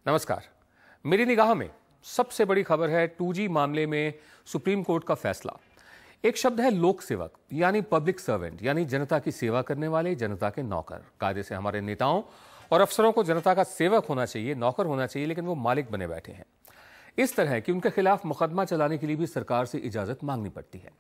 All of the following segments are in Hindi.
नमस्कार। मेरी निगाह में सबसे बड़ी खबर है 2G मामले में सुप्रीम कोर्ट का फैसला। एक शब्द है लोक सेवक, यानी पब्लिक सर्वेंट, यानी जनता की सेवा करने वाले, जनता के नौकर। कायदे से हमारे नेताओं और अफसरों को जनता का सेवक होना चाहिए, नौकर होना चाहिए, लेकिन वो मालिक बने बैठे हैं। इस तरह कि उनके खिलाफ मुकदमा चलाने के लिए भी सरकार से इजाजत मांगनी पड़ती है।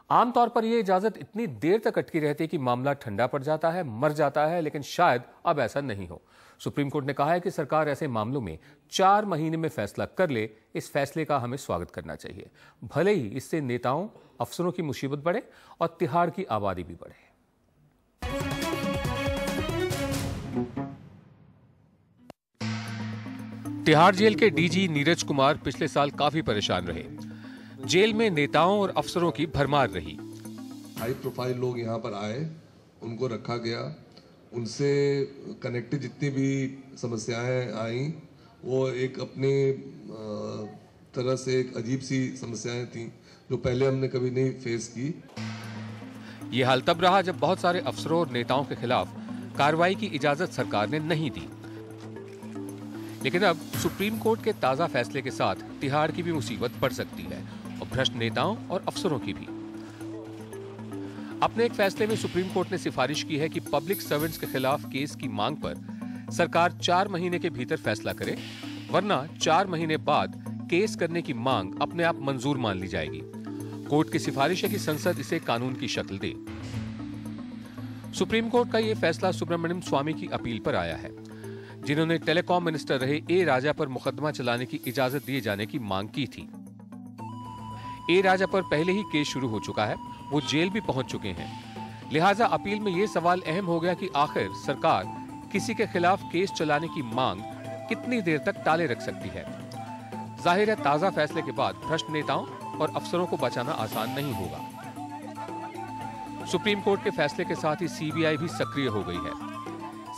आमतौर पर यह इजाजत इतनी देर तक अटकी रहती है कि मामला ठंडा पड़ जाता है, मर जाता है, लेकिन शायद अब ऐसा नहीं हो। सुप्रीम कोर्ट ने कहा है कि सरकार ऐसे मामलों में 4 महीने में फैसला कर ले। इस फैसले का हमें स्वागत करना चाहिए, भले ही इससे नेताओं अफसरों की मुसीबत बढ़े और तिहाड़ की आबादी भी बढ़े। तिहाड़ जेल के डीजी नीरज कुमार पिछले साल काफी परेशान रहे। जेल में नेताओं और अफसरों की भरमार रही। हाई प्रोफाइल लोग यहाँ पर आए, उनको रखा गया, उनसे कनेक्टेड जितनी भी समस्याएं आई वो एक अपने तरह से एक अजीब सी समस्याएं थी जो पहले हमने कभी नहीं फेस की। ये हाल तब रहा जब बहुत सारे अफसरों और नेताओं के खिलाफ कार्रवाई की इजाजत सरकार ने नहीं दी। लेकिन अब सुप्रीम कोर्ट के ताजा फैसले के साथ तिहाड़ की भी मुसीबत बढ़ सकती है और भ्रष्ट नेताओं और अफसरों की भी। अपने एक फैसले में सुप्रीम कोर्ट ने सिफारिश की है कि पब्लिक सर्वेंट्स के खिलाफ केस की मांग पर सरकार 4 महीने के भीतर फैसला करे, वरना 4 महीने बाद केस करने की मांग अपने आप मंजूर मान ली जाएगी। कोर्ट की सिफारिश है कि संसद इसे कानून की शक्ल दे। सुप्रीम कोर्ट का यह फैसला सुब्रमण्यम स्वामी की अपील पर आया है, जिन्होंने टेलीकॉम मिनिस्टर रहे ए राजा पर मुकदमा चलाने की इजाजत दिए जाने की मांग की थी। ए राजा पर पहले ही केस शुरू हो चुका है, वो जेल भी पहुंच चुके हैं। लिहाजा अपील में यह सवाल अहम हो गया कि आखिर सरकार किसी के खिलाफ केस चलाने की मांग कितनी देर तक टाले रख सकती है। जाहिर है ताजा फैसले के बाद भ्रष्ट नेताओं और अफसरों को बचाना आसान नहीं होगा। सुप्रीम कोर्ट के फैसले के साथ ही सीबीआई भी सक्रिय हो गई है।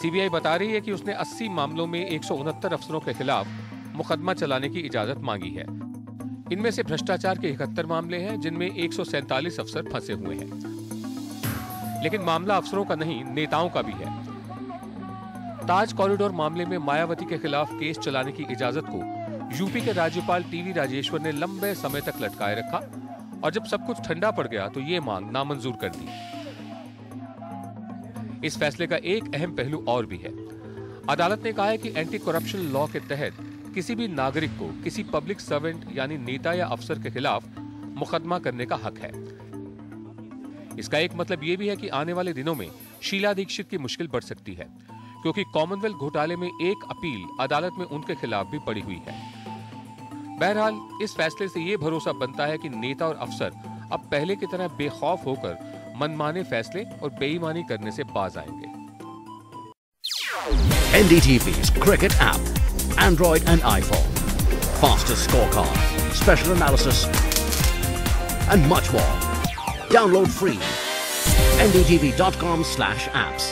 सीबीआई बता रही है कि उसने 80 मामलों में 169 अफसरों के खिलाफ मुकदमा चलाने की इजाजत मांगी है। इनमें से भ्रष्टाचार के 71 मामले हैं, जिनमें 147 अफसर फंसे हुए हैं। लेकिन मामला अफसरों का नहीं, नेताओं का भी है। ताज कॉरिडोर मामले में मायावती के खिलाफ केस चलाने की इजाजत को यूपी के राज्यपाल टीवी राजेश्वर ने लंबे समय तक लटकाए रखा और जब सब कुछ ठंडा पड़ गया तो ये मांग नामंजूर कर दी। इस फैसले का एक अहम पहलू और भी है। अदालत ने कहा है कि एंटी करप्शन लॉ के तहत किसी भी नागरिक को किसी पब्लिक सर्वेंट यानी नेता या अफसर के खिलाफ मुकदमा करने का हक है। इसका एक मतलब यह भी है कि आने वाले दिनों में शीला दीक्षित की मुश्किल बढ़ सकती है, क्योंकि कॉमनवेल्थ घोटाले में एक अपील अदालत में उनके खिलाफ भी पड़ी हुई है। बहरहाल इस फैसले से यह भरोसा बनता है कि नेता और अफसर अब पहले की तरह बेखौफ होकर मनमाने फैसले और बेईमानी करने से बाज आएंगे। NDTV's cricket app, Android and iPhone, fastest scorecard, special analysis, and much more. Download free. ndtv.com/apps.